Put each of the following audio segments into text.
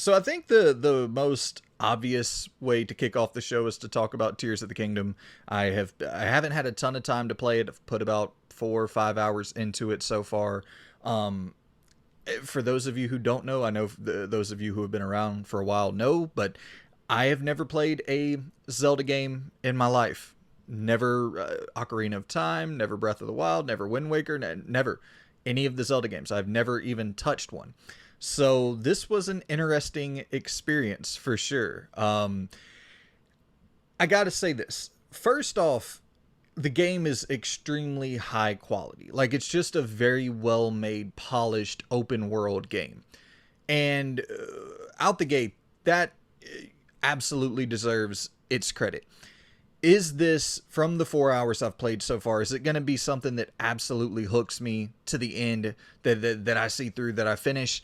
So I think the most obvious way to kick off the show is to talk about Tears of the Kingdom. I haven't had a ton of time to play it. I've put about 4 or 5 hours into it so far. Um, for those of you who don't know, I know those of you who have been around for a while know, but I have never played a Zelda game in my life. Never Ocarina of Time, never Breath of the Wild, never Wind Waker, never any of the Zelda games. I've never even touched one. So this was an interesting experience for sure. I gotta say this. First off, the game is extremely high quality. Like, it's just a very well made, polished, open world game. And out the gate, that absolutely deserves its credit. Is this, from the 4 hours I've played so far, is it going to be something that absolutely hooks me to the end, that I see through, that I finish?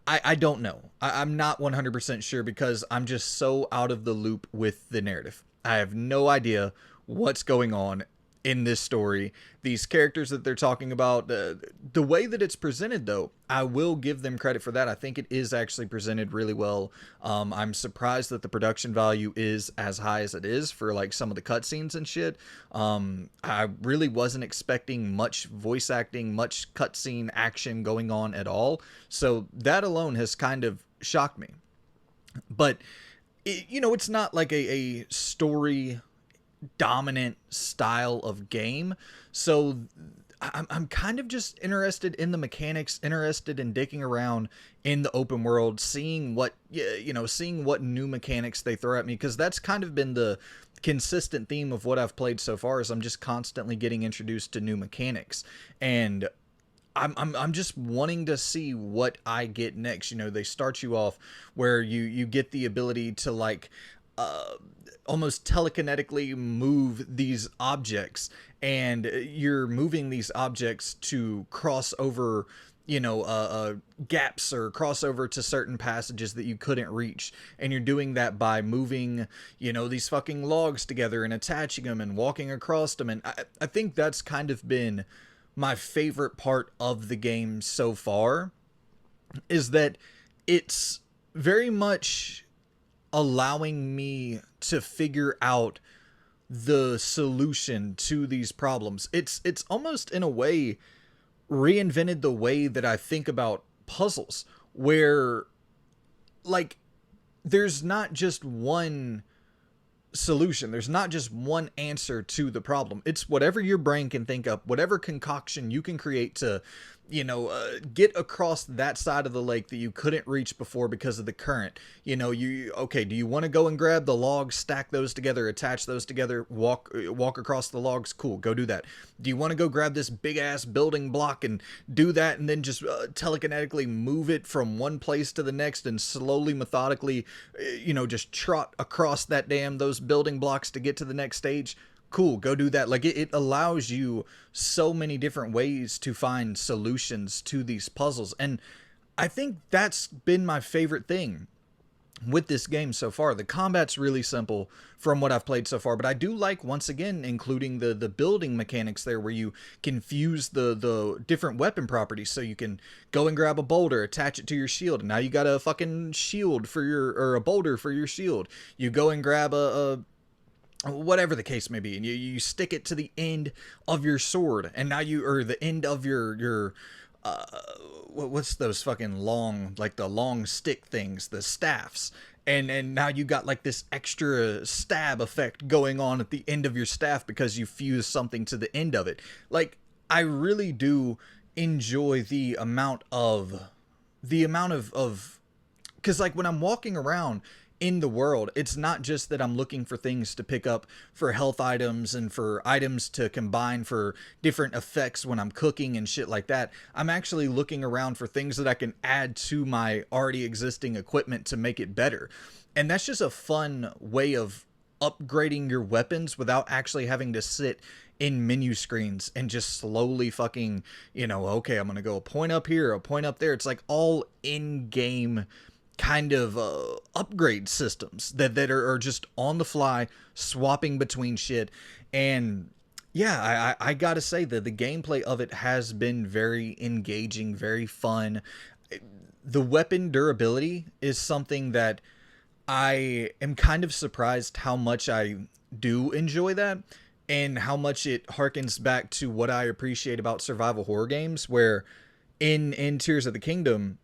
I don't know. I'm not 100% sure because I'm just so out of the loop with the narrative. I have no idea what's going on in this story. These characters that they're talking about, the way that it's presented, though, I will give them credit for that. I think it is actually presented really well. I'm surprised that the production value is as high as it is for like some of the cutscenes and shit. I really wasn't expecting much voice acting, much cutscene action going on at all. So that alone has kind of shocked me. But it's not like a story dominant style of game. So I'm kind of just interested in the mechanics, interested in digging around in the open world, seeing seeing what new mechanics they throw at me, because that's kind of been the consistent theme of what I've played so far. Is I'm just constantly getting introduced to new mechanics, and I'm just wanting to see what I get next. They start you off where you get the ability to like almost telekinetically move these objects, and you're moving these objects to cross over gaps, or cross over to certain passages that you couldn't reach, and you're doing that by moving these fucking logs together and attaching them and walking across them. And I think that's kind of been my favorite part of the game so far, is that it's very much allowing me to figure out the solution to these problems. It's almost in a way reinvented the way that I think about puzzles, where like there's not just one solution. There's not just one answer to the problem. It's whatever your brain can think up, whatever concoction you can create to, get across that side of the lake that you couldn't reach before because of the current. Okay, do you want to go and grab the logs, stack those together, attach those together, walk across the logs? Cool, go do that. Do you want to go grab this big ass building block and do that, and then just telekinetically move it from one place to the next and slowly, methodically, just trot across those building blocks to get to the next stage? Cool, go do that. Like, it allows you so many different ways to find solutions to these puzzles. And I think that's been my favorite thing with this game so far. The combat's really simple from what I've played so far, but I do like, once again, including the building mechanics there, where you can fuse the different weapon properties. So you can go and grab a boulder, attach it to your shield, and now you got a fucking shield or a boulder for your shield. You go and grab a whatever the case may be, and you stick it to the end of your sword, and now or the end of your what's those fucking long, like the long stick things, the staffs, and now you got like this extra stab effect going on at the end of your staff because you fuse something to the end of it. Like, I really do enjoy the amount of because, like, when I'm walking around in the world, it's not just that I'm looking for things to pick up for health items and for items to combine for different effects when I'm cooking and shit like that. I'm actually looking around for things that I can add to my already existing equipment to make it better. And that's just a fun way of upgrading your weapons without actually having to sit in menu screens and just slowly fucking, okay, I'm gonna go a point up here, a point up there. It's like all in-game kind of upgrade systems that are just on the fly, swapping between shit. And yeah, I gotta say that the gameplay of it has been very engaging, very fun. The weapon durability is something that I am kind of surprised how much I do enjoy that, and how much it harkens back to what I appreciate about survival horror games, where in Tears of the Kingdom,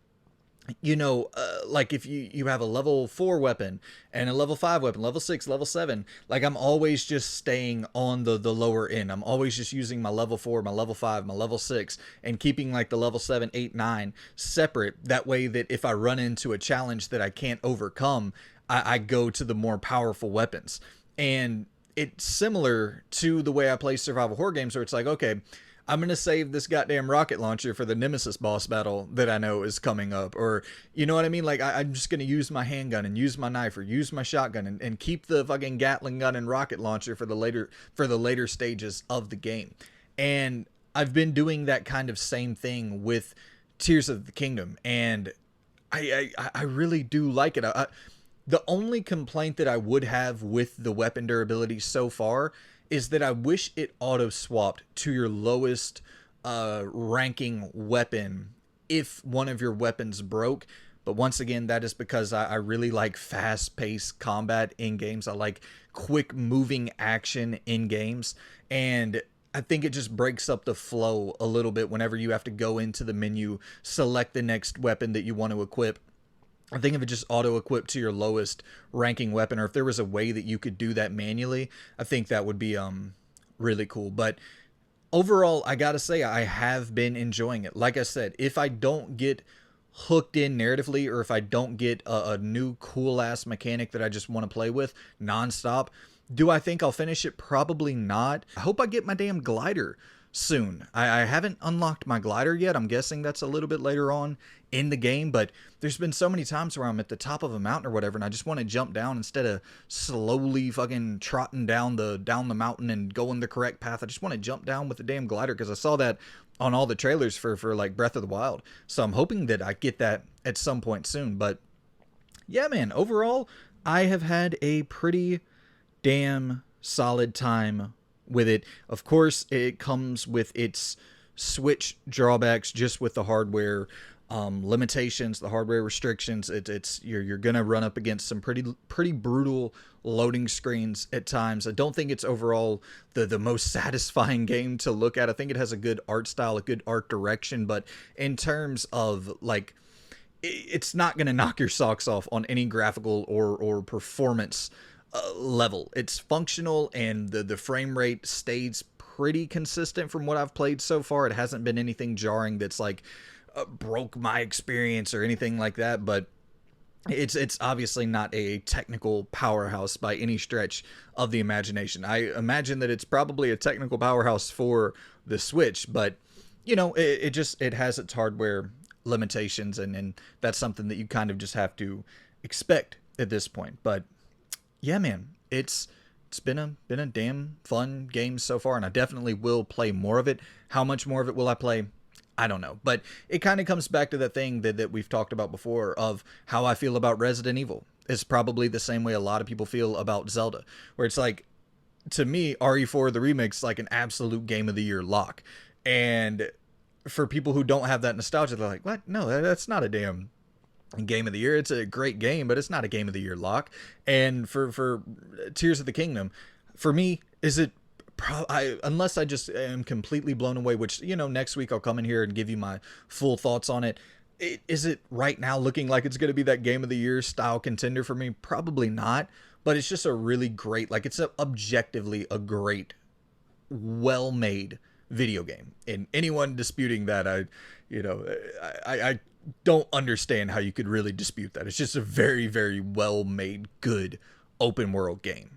like if you have a level 4 weapon and a level 5 weapon, level 6, level 7, like I'm always just staying on the lower end. I'm always just using my level 4, my level 5, my level 6, and keeping like the level 7, 8, 9 separate. That way that if I run into a challenge that I can't overcome, I go to the more powerful weapons. And it's similar to the way I play survival horror games, where it's like, okay, I'm going to save this goddamn rocket launcher for the Nemesis boss battle that I know is coming up. Or, you know what I mean? Like, I'm just going to use my handgun and use my knife or use my shotgun, and keep the fucking Gatling gun and rocket launcher for the later stages of the game. And I've been doing that kind of same thing with Tears of the Kingdom. And I really do like it. The only complaint that I would have with the weapon durability so far is that I wish it auto swapped to your lowest ranking weapon if one of your weapons broke. But once again, that is because I really like fast-paced combat in games. I like quick moving action in games. And I think it just breaks up the flow a little bit whenever you have to go into the menu, select the next weapon that you want to equip. I think if it just auto-equipped to your lowest ranking weapon, or if there was a way that you could do that manually, I think that would be really cool. But overall, I gotta say, I have been enjoying it. Like I said, if I don't get hooked in narratively, or if I don't get a new cool-ass mechanic that I just want to play with nonstop, do I think I'll finish it? Probably not. I hope I get my damn glider soon. I haven't unlocked my glider yet. I'm guessing that's a little bit later on in the game, but there's been so many times where I'm at the top of a mountain or whatever, and I just want to jump down instead of slowly fucking trotting down the mountain and going the correct path. I just want to jump down with the damn glider, because I saw that on all the trailers for like Breath of the Wild. So I'm hoping that I get that at some point soon. But yeah, man, overall, I have had a pretty damn solid time with it. Of course, it comes with its Switch drawbacks, just with the hardware limitations, the hardware restrictions. It's you're gonna run up against some pretty brutal loading screens at times. I don't think it's overall the most satisfying game to look at. I think it has a good art style, a good art direction, but in terms of like, it's not gonna knock your socks off on any graphical or performance level. It's functional, and the frame rate stays pretty consistent from what I've played so far. It hasn't been anything jarring that's like broke my experience or anything like that, but it's obviously not a technical powerhouse by any stretch of the imagination. I imagine that it's probably a technical powerhouse for the Switch, but it has its hardware limitations, and that's something that you kind of just have to expect at this point. But yeah, man, it's been a damn fun game so far, and I definitely will play more of it. How much more of it will I play? I don't know. But it kind of comes back to the thing that we've talked about before, of how I feel about Resident Evil. It's probably the same way a lot of people feel about Zelda, where it's like, to me, RE4 the remake's like an absolute Game of the Year lock. And for people who don't have that nostalgia, they're like, what? No, that's not a damn Game of the Year. It's a great game, but it's not a Game of the Year lock. And for Tears of the Kingdom, for me, is it unless I just am completely blown away, which, next week I'll come in here and give you my full thoughts on it. Is it right now looking like it's going to be that Game of the Year style contender for me? Probably not, but it's just a really great, like, it's objectively a great, well-made video game. And anyone disputing that, I don't understand how you could really dispute that. It's just a very, very well-made, good open world game.